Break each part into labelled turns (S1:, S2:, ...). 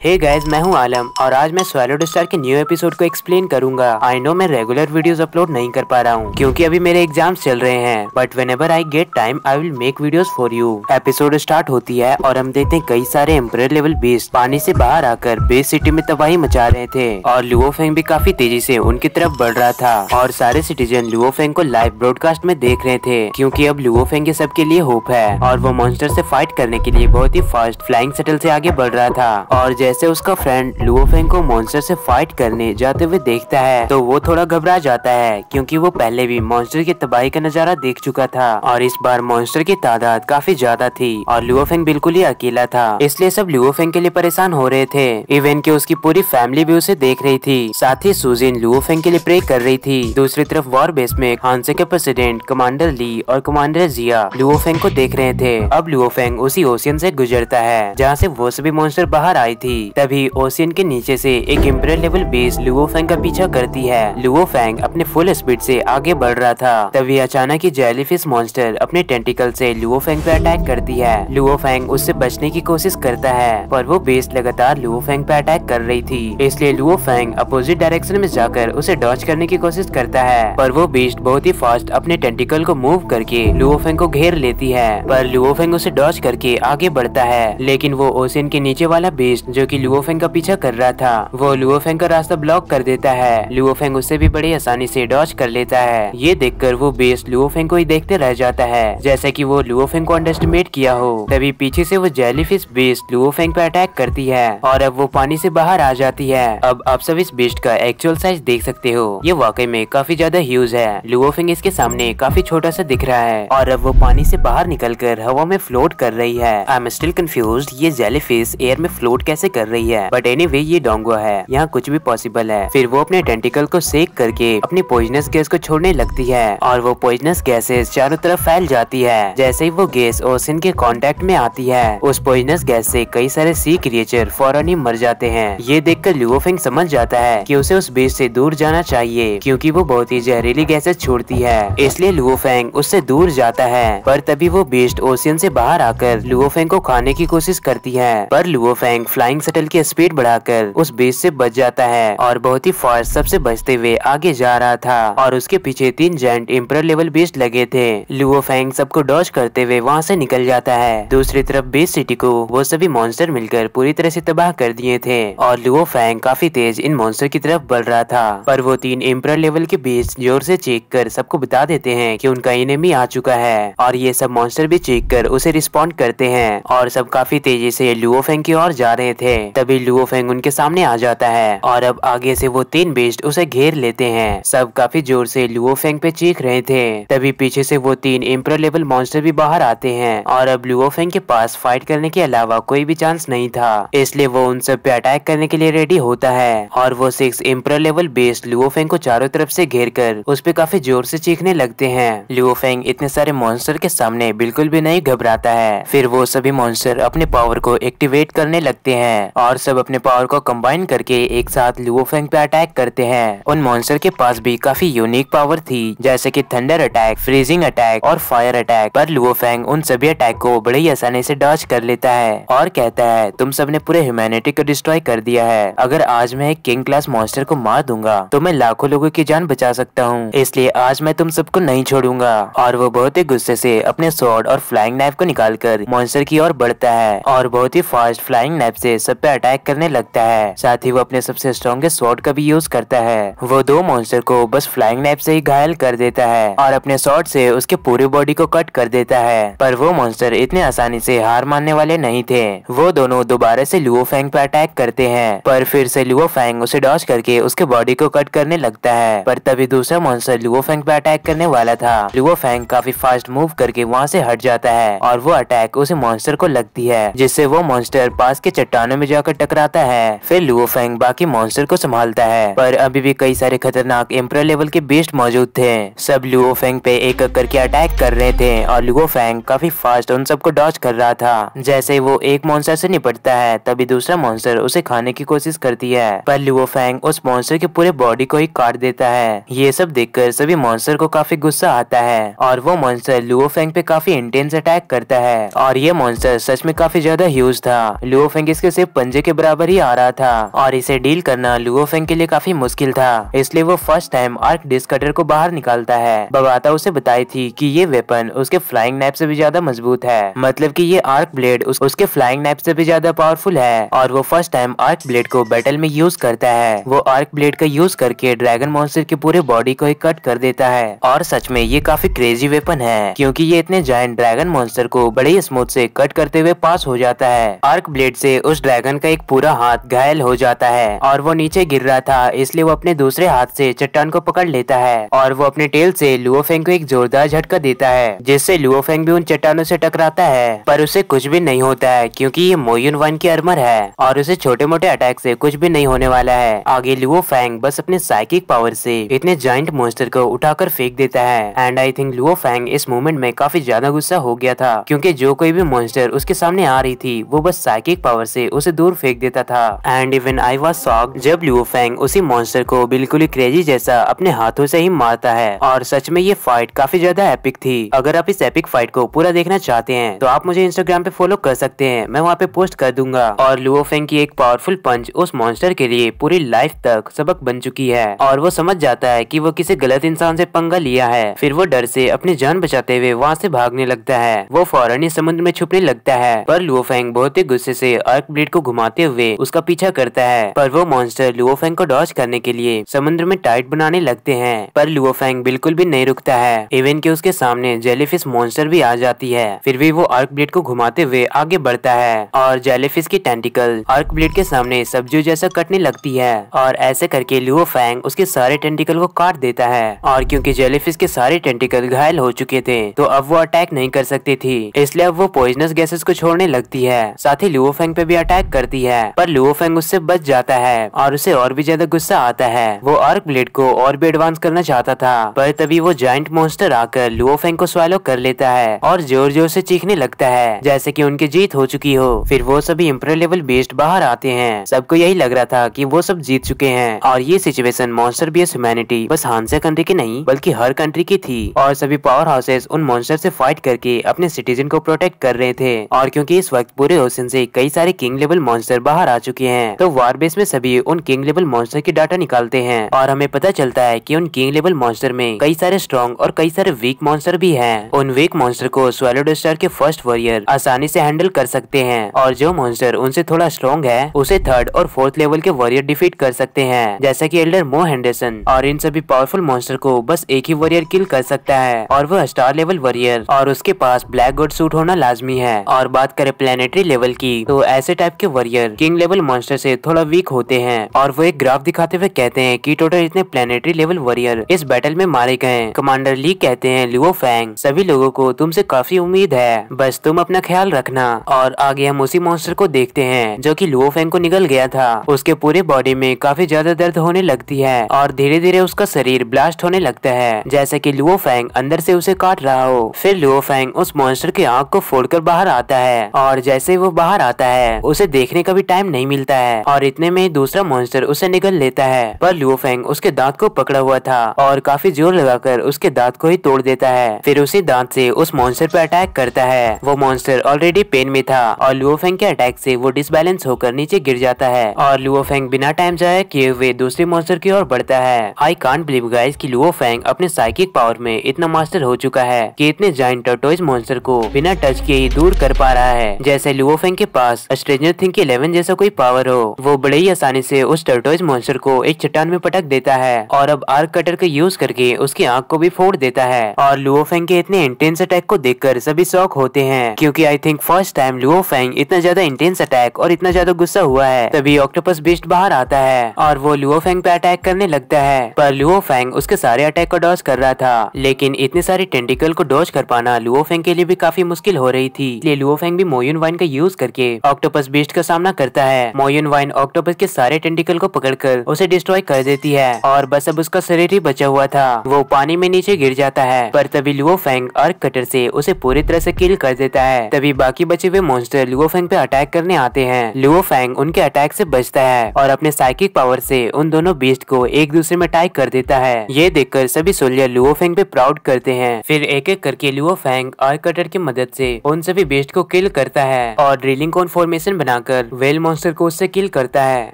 S1: Hey guys, मैं हूं आलम और आज मैं स्वैलोड स्टार के न्यू एपिसोड को एक्सप्लेन करूंगा। आई नो मैं रेगुलर वीडियोस अपलोड नहीं कर पा रहा हूं क्योंकि अभी मेरे एग्जाम्स चल रहे हैं, but whenever I get time I will make videos for you. Episode start होती है और हम देखते हैं कई सारे एम्परर लेवल बीस्ट पानी से बाहर आकर बेस सिटी में तबाही मचा रहे थे और लुओफेंग भी काफी तेजी से उनकी तरफ बढ़ रहा था और सारे सिटीजन लुओफेंग को लाइव ब्रॉडकास्ट में देख रहे थे क्योंकि अब लुओफेंग के सबके लिए होप है और वो मॉन्स्टर से फाइट करने के लिए बहुत ही फास्ट फ्लाइंग शटल से आगे बढ़ रहा था। और जैसे उसका फ्रेंड लुओफेंग को मॉन्स्टर से फाइट करने जाते हुए देखता है तो वो थोड़ा घबरा जाता है क्योंकि वो पहले भी मॉन्स्टर की तबाही का नजारा देख चुका था और इस बार मॉन्स्टर की तादाद काफी ज्यादा थी और लुओफेंग बिल्कुल ही अकेला था, इसलिए सब लुओफेंग के लिए परेशान हो रहे थे। इवन कि उसकी पूरी फैमिली भी उसे देख रही थी, साथ ही सुजिन लुओफेंग के लिए प्रे कर रही थी। दूसरी तरफ वॉर बेस में हांसे के प्रेसिडेंट कमांडर ली और कमांडर जिया लुओफेंग को देख रहे थे। अब लुओफेंग उसी ओशियन से गुजरता है जहाँ से वो सभी मॉन्स्टर बाहर आई थी, तभी ओशियन के नीचे से एक एम्परर लेवल बेस लुओफेंग का पीछा करती है। लुओफेंग अपने फुल स्पीड से आगे बढ़ रहा था, तभी अचानक ही जेलीफिश मॉन्स्टर अपने टेंटिकल से लुओफेंग पे अटैक करती है। लुओफेंग उससे बचने की कोशिश करता है पर वो बेस लगातार लुओफेंग पे अटैक कर रही थी, इसलिए लुओफेंग अपोजिट डायरेक्शन में जाकर उसे डॉज करने की कोशिश करता है पर वो बीस्ट बहुत ही फास्ट अपने टेंटिकल को मूव करके लुओफेंग को घेर लेती है। पर लुओफेंग उसे डॉज करके आगे बढ़ता है, लेकिन वो ओशियन के नीचे वाला बेस्ट जो कि लुओफेंग का पीछा कर रहा था वो लुओफेंग का रास्ता ब्लॉक कर देता है। लुओफेंग उससे भी बड़ी आसानी से डॉज कर लेता है। ये देखकर वो बेस्ट लुओफेंग को ही देखते रह जाता है जैसे कि वो लुओफेंग को अंडरएस्टिमेट किया हो। तभी पीछे से वो जेलीफिश बेस्ट लुओफेंग पे अटैक करती है और अब वो पानी से बाहर आ जाती है। अब आप सब इस बेस्ट का एक्चुअल साइज देख सकते हो, ये वाकई में काफी ज्यादा ह्यूज है। लुओफेंग इसके सामने काफी छोटा सा दिख रहा है और अब वो पानी से बाहर निकलकर हवा में फ्लोट कर रही है। आई एम स्टिल कंफ्यूज्ड, ये जेलीफिश एयर में फ्लोट कैसे कर रही है, बट एनीवे ये डोंगो है, यहाँ कुछ भी पॉसिबल है। फिर वो अपने टेंटिकल को सेक करके अपनी पॉइजनस गैस को छोड़ने लगती है और वो पॉइजनस गैसेस चारों तरफ फैल जाती है। जैसे ही वो गैस ओशन के कांटेक्ट में आती है उस पॉइजनस गैस से कई सारे सी क्रिएचर फौरन ही मर जाते हैं। ये देखकर लुओफेंग समझ जाता है कि उसे उस बेस से दूर जाना चाहिए क्योंकि वो बहुत ही जहरीली गैसेस छोड़ती है, इसलिए लुओफेंग उससे दूर जाता है। पर तभी वो बेस्ट ओशियन से बाहर आकर लुओफेंग को खाने की कोशिश करती है पर लुओफेंग फ्लाइंग शटल की स्पीड बढ़ाकर उस बेस से बच जाता है और बहुत ही फास्ट सबसे बचते हुए आगे जा रहा था और उसके पीछे 3 जायंट एम्परर लेवल बेस्ट लगे थे। लुओफेंग सबको डॉज करते हुए वहाँ से निकल जाता है। दूसरी तरफ बेस सिटी को वो सभी मॉन्स्टर मिलकर पूरी तरह से तबाह कर दिए थे और लुओफेंग काफी तेज इन मॉन्स्टर की तरफ बढ़ रहा था पर वो 3 एम्परर लेवल के बेस्ट जोर से चेक कर सबको बता देते हैं कि उनका एनिमी आ चुका है और ये सब मॉन्स्टर भी चेक कर उसे रिस्पॉन्ड करते हैं और सब काफी तेजी से लुओफेंग की ओर जा रहे थे। तभी लुओफेंग उनके सामने आ जाता है और अब आगे से वो 3 बेस्ट उसे घेर लेते हैं। सब काफी जोर से लुओफेंग पे चीख रहे थे। तभी पीछे से वो 3 एम्परर लेवल मॉन्स्टर भी बाहर आते हैं और अब लुओफेंग के पास फाइट करने के अलावा कोई भी चांस नहीं था, इसलिए वो उन सब पे अटैक करने के लिए रेडी होता है और वो 6 एम्परर लेवल बेस्ट लुओफेंग को चारों तरफ से घेर कर उस पे काफी जोर से चीखने लगते हैं। लुओफेंग इतने सारे मॉन्स्टर के सामने बिल्कुल भी नहीं घबराता है। फिर वो सभी मॉन्स्टर अपने पावर को एक्टिवेट करने लगते हैं और सब अपने पावर को कंबाइन करके एक साथ लुओफेंग पे अटैक करते हैं। उन मॉन्स्टर के पास भी काफी यूनिक पावर थी जैसे कि थंडर अटैक, फ्रीजिंग अटैक और फायर अटैक, पर लुओफेंग उन सभी अटैक को बड़ी ही आसानी से डॉज कर लेता है और कहता है तुम सबने पूरे ह्यूमैनिटी को डिस्ट्रॉय कर दिया है। अगर आज मैं एक किंग क्लास मॉन्स्टर को मार दूंगा तो मैं लाखों लोगों की जान बचा सकता हूँ, इसलिए आज मैं तुम सबको नहीं छोड़ूंगा। और वो बहुत ही गुस्से से अपने स्वॉर्ड और फ्लाइंग नाइफ को निकालकर मॉन्स्टर की ओर बढ़ता है और बहुत ही फास्ट फ्लाइंग नाइफ से सब पे अटैक करने लगता है। साथ ही वो अपने सबसे स्ट्रॉन्गेस्ट स्वॉर्ड का भी यूज करता है। वो 2 मॉन्स्टर को बस फ्लाइंग नाइफ से ही घायल कर देता है और अपने स्वॉर्ड से उसके पूरी बॉडी को कट कर देता है। पर वो मॉन्स्टर इतने आसानी से हार मानने वाले नहीं थे। वो दोनों दोबारा से लुओफेंग पे अटैक करते हैं पर फिर से लुओफेंग उसे डॉज करके उसके बॉडी को कट करने लगता है। पर तभी दूसरा मॉन्स्टर लुओफेंग पे अटैक करने वाला था। लुओफेंग काफी फास्ट मूव करके वहाँ से हट जाता है और वो अटैक उसे मॉन्स्टर को लगती है जिससे वो मॉन्स्टर पास के चट्टानों में जाकर टकराता है। फिर लुओफेंग बाकी मॉन्स्टर को संभालता है पर अभी भी कई सारे खतरनाक एम्परर लेवल के बेस्ट मौजूद थे। सब लुओफेंग पे एक एक करके अटैक कर रहे थे और लुओफेंग काफी फास्ट उन सबको डॉज कर रहा था। जैसे वो एक मॉन्स्टर से निपटता है तभी दूसरा मॉन्स्टर उसे खाने की कोशिश करती है पर लुओफेंग उस मॉन्स्टर के पूरे बॉडी को ही काट देता है। ये सब देखकर सभी मॉन्स्टर को काफी गुस्सा आता है और वो मॉन्स्टर लुओफेंग पे काफी इंटेंस अटैक करता है और ये मॉन्स्टर सच में काफी ज्यादा ह्यूज था। लुओफेंग इसके सिर्फ पंजे के बराबर ही आ रहा था और इसे डील करना लुओ फेंग के लिए काफी मुश्किल था। इसलिए वो first time arc disc cutter को बाहर निकालता है। बबाता उसे बताई थी कि ये वेपन उसके फ्लाइंग नाइफ से भी ज्यादा मजबूत है, मतलब कि ये आर्क ब्लेड उसके फ्लाइंग नाइफ से भी ज्यादा पावरफुल है और वो फर्स्ट टाइम आर्क ब्लेड को बैटल में यूज करता है। वो आर्क ब्लेड का यूज करके ड्रैगन मॉन्स्टर की पूरे बॉडी को ही कट कर देता है और सच में ये काफी क्रेजी वेपन है क्योंकि ये इतने जायंट ड्रैगन मॉन्स्टर को बड़े ही स्मूथ से कट करते हुए पास हो जाता है। आर्क ब्लेड से उस ड्रैगन का एक पूरा हाथ घायल हो जाता है और वो नीचे गिर रहा था, इसलिए वो अपने दूसरे हाथ से चट्टान को पकड़ लेता है और वो अपने टेल से लुओ फेंग को एक जोरदार झटका देता है, जिससे लुओ फेंग भी उन चट्टानों से टकराता है। पर उसे कुछ भी नहीं होता है क्योंकि ये मो युन वन की आर्मर है और उसे छोटे मोटे अटैक से कुछ भी नहीं होने वाला है। आगे लुओ फेंग बस अपने साइकिक पावर से इतने जायंट मॉन्स्टर को उठाकर फेंक देता है and I think Luo Feng इस मोमेंट में काफी ज्यादा गुस्सा हो गया था क्योंकि जो कोई भी मॉन्स्टर उसके सामने आ रही थी वो बस साइकिक पावर से उसे दूर फेंक देता था। And even I was shocked जब लुओ फेंग उसी मॉन्स्टर को बिल्कुल ही क्रेजी जैसा अपने हाथों से ही मारता है और सच में ये फाइट काफी ज्यादा एपिक थी। अगर आप इस एपिक फाइट को पूरा देखना चाहते हैं तो आप मुझे इंस्टाग्राम पे फॉलो कर सकते हैं, मैं वहाँ पे पोस्ट कर दूंगा। और लुओ फेंग की एक पावरफुल पंच उस मॉन्स्टर के लिए पूरी लाइफ तक सबक बन चुकी है और वो समझ जाता है कि वो किसी गलत इंसान से पंगा लिया है। फिर वो डर से अपनी जान बचाते हुए वहाँ से भागने लगता है। वो फौरन ही समुद्र में छुपने लगता है पर लुओ फेंग बहुत ही गुस्से से आर्क ब्लेड को घुमाते हुए उसका पीछा करता है। पर वो मॉन्स्टर लुओ फेंग को डॉज करने के लिए समुद्र में टाइट बनाने लगते हैं पर लुओ फेंग बिल्कुल भी नहीं रुकता है, इवन कि उसके सामने जेलीफिश मॉन्स्टर भी आ जाती है। फिर भी वो आर्क ब्लेड को घुमाते हुए आगे बढ़ता है और जेलीफिश की टेंटिकल आर्क ब्लेड के सामने सब्जी जैसा कटने लगती है और ऐसे करके लुओ फेंग उसके सारे टेंटिकल को काट देता है। और क्योंकि जेलीफिश के सारे टेंटिकल घायल हो चुके थे तो अब वो अटैक नहीं कर सकती थी, इसलिए अब वो पॉइजनस गैसेस को छोड़ने लगती है। साथ ही लुओ फेंग पे भी अटैक करती है पर लुओ फेंग उससे बच जाता है और उसे और भी ज्यादा गुस्सा आता है। वो आर्क ब्लेड को और भी एडवांस करना चाहता था पर तभी वो जायंट मॉन्स्टर आकर लुओ फेंग को स्वैलो कर लेता है और जोर जोर से चीखने लगता है जैसे कि उनकी जीत हो चुकी हो। फिर वो सभी इंपीरियल लेवल बेस्ट बाहर आते हैं। सबको यही लग रहा था कि वो सब जीत चुके हैं और ये सिचुएशन मॉन्स्टर बीएस ह्यूमैनिटी बस हांसे कंट्री की नहीं बल्कि हर कंट्री की थी और सभी पावर हाउसेस उन मॉन्स्टर से फाइट करके अपने सिटीजन को प्रोटेक्ट कर रहे थे। और क्योंकि इस वक्त पूरे ओशन से कई सारे किंग लेवल मॉन्स्टर बाहर आ चुके हैं तो वार बेस में सभी उन किंग लेवल मॉन्स्टर की डाटा निकालते हैं और हमें पता चलता है कि उन किंग लेवल मॉन्स्टर में कई सारे स्ट्रॉन्ग और कई सारे वीक मॉन्स्टर भी हैं। उन वीक मॉन्स्टर को स्वैलो स्टार के फर्स्ट वॉरियर आसानी से हैंडल कर सकते हैं और जो मॉन्स्टर उनसे थोड़ा स्ट्रॉन्ग है उसे थर्ड और फोर्थ लेवल के वॉरियर डिफीट कर सकते हैं, जैसा कि एल्डर मो हेंडरसन। और इन सभी पावरफुल मॉन्स्टर को बस एक ही वॉरियर किल कर सकता है और वह स्टार लेवल वॉरियर और उसके पास ब्लैक गॉड सूट होना लाजमी है। और बात करें प्लेनेटरी लेवल की तो ऐसे टाइप के वॉरियर किंग लेवल मॉन्स्टर से थोड़ा वीक होते हैं और वो एक ग्राफ दिखाते हुए कहते हैं कि टोटल इतने प्लेनेटरी लेवल वॉरियर इस बैटल में मारे गए। कमांडर ली कहते हैं लुओ फेंग सभी लोगों को तुमसे काफी उम्मीद है, बस तुम अपना ख्याल रखना। और आगे हम उसी मॉन्स्टर को देखते हैं जो कि लुओ फेंग को निगल गया था। उसके पूरे बॉडी में काफी ज्यादा दर्द होने लगती है और धीरे धीरे उसका शरीर ब्लास्ट होने लगता है जैसे कि लुओ फेंग अंदर से उसे काट रहा हो। फिर लुओ फेंग उस मॉन्स्टर की आंख को फोड़कर बाहर आता है और जैसे वो बाहर आता है उसे देखने का भी टाइम नहीं मिलता है और इतने में दूसरा मॉन्स्टर उसे निगल लेता है। पर लुओ फेंग उसके दांत को पकड़ा हुआ था और काफी जोर लगाकर उसके दांत को ही तोड़ देता है। फिर उसी दांत से उस मॉन्स्टर पर अटैक करता है। वो मॉन्स्टर ऑलरेडी पेन में था और लुओ फेंग के अटैक से वो डिसबैलेंस होकर नीचे गिर जाता है और लुओ फेंग बिना टाइम जाया किए हुए दूसरे मॉन्स्टर की ओर बढ़ता है। आई कांट बिलीव गाइस कि लुओ फेंग अपने साइकिक पावर में इतना मास्टर हो चुका है कि इतने जायंट टर्टोइज मॉन्स्टर को बिना टच किए ही दूर कर पा रहा है। जैसे लुओ फेंग के पास स्ट्रेंजर थिंग के 11 जैसा कोई पावर हो, वो बड़े ही आसानी से उस टर्टोइज मॉन्स्टर को एक चट्टान में पटक देता है और अब आर्क कटर का यूज करके उसकी आंख को भी फोड़ देता है। और लुओ फेंग के इतने इंटेंस अटैक को देखकर सभी शॉक होते हैं क्योंकि I think first time Luo Feng इतना ज्यादा इंटेंस अटैक और इतना ज्यादा गुस्सा हुआ है। तभी ऑक्टोपस बीस्ट बाहर आता है और वो लुओ फेंग पे अटैक करने लगता है पर लुओ फेंग उसके सारे अटैक को डॉज कर रहा था, लेकिन इतने सारे टेंटिकल को डॉज कर पाना लुओ फेंग के लिए भी काफी मुश्किल हो रही थी। इसलिए लुओ फेंग भी मो युन वाइन का यूज करके ऑक्टोपस बीस्ट का सामना करता है। मो युन वाइन ऑक्टोपस के सारे टेंटिकल को पकड़कर उसे डिस्ट्रॉय कर देती है और बस अब उसका शरीर ही बचा हुआ था। वो पानी में नीचे गिर जाता है पर तभी लुओ फेंग आर्क कटर से उसे पूरी तरह से किल कर देता है। तभी बाकी बचे हुए मॉन्स्टर लुओ फेंग पे अटैक करने आते हैं। लुओ फेंग उनके अटैक से बचता है और अपने साइकिक पावर से उन दोनों बीस्ट को एक दूसरे में टाई कर देता है। ये देखकर सभी सोल्जर लुओ फेंग पे प्राउड करते हैं। फिर एक एक करके लुओ फेंग आर्क कटर की मदद से उन सभी बीस्ट को किल करता है और ड्रिलिंग कोन फॉर्मेशन बना बनाकर वेल मॉन्स्टर को उससे किल करता है।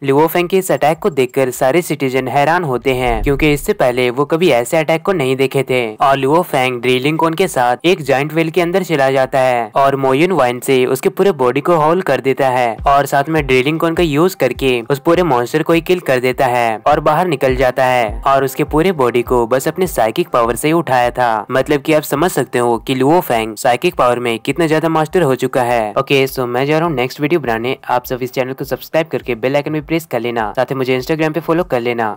S1: लुओ फेंग के इस अटैक को देखकर सारे सिटीजन हैरान होते हैं क्योंकि इससे पहले वो कभी ऐसे अटैक को नहीं देखे थे। और लुओ फेंग ड्रिलिंग कोन के साथ एक जाइंट वेल के अंदर चला जाता है और मोयुन वाइन से उसके पूरे बॉडी को होल कर देता है और साथ में ड्रिलिंग कोन का यूज करके उस पूरे मॉन्स्टर को ही किल कर देता है और बाहर निकल जाता है और उसके पूरे बॉडी को बस अपने साइकिक पावर से ही उठाया था। मतलब कि आप समझ सकते हो कि लुओ फेंग साइकिक पावर में कितना ज्यादा मास्टर हो चुका है। ओके सो मैं जा रहा हूँ नेक्स्ट वीडियो बनाने। आप सब इस चैनल को सब्सक्राइब करके बेल आइकन भी प्रेस कर लेना, साथ ही मुझे इंस्टाग्राम पे फॉलो कर लेना।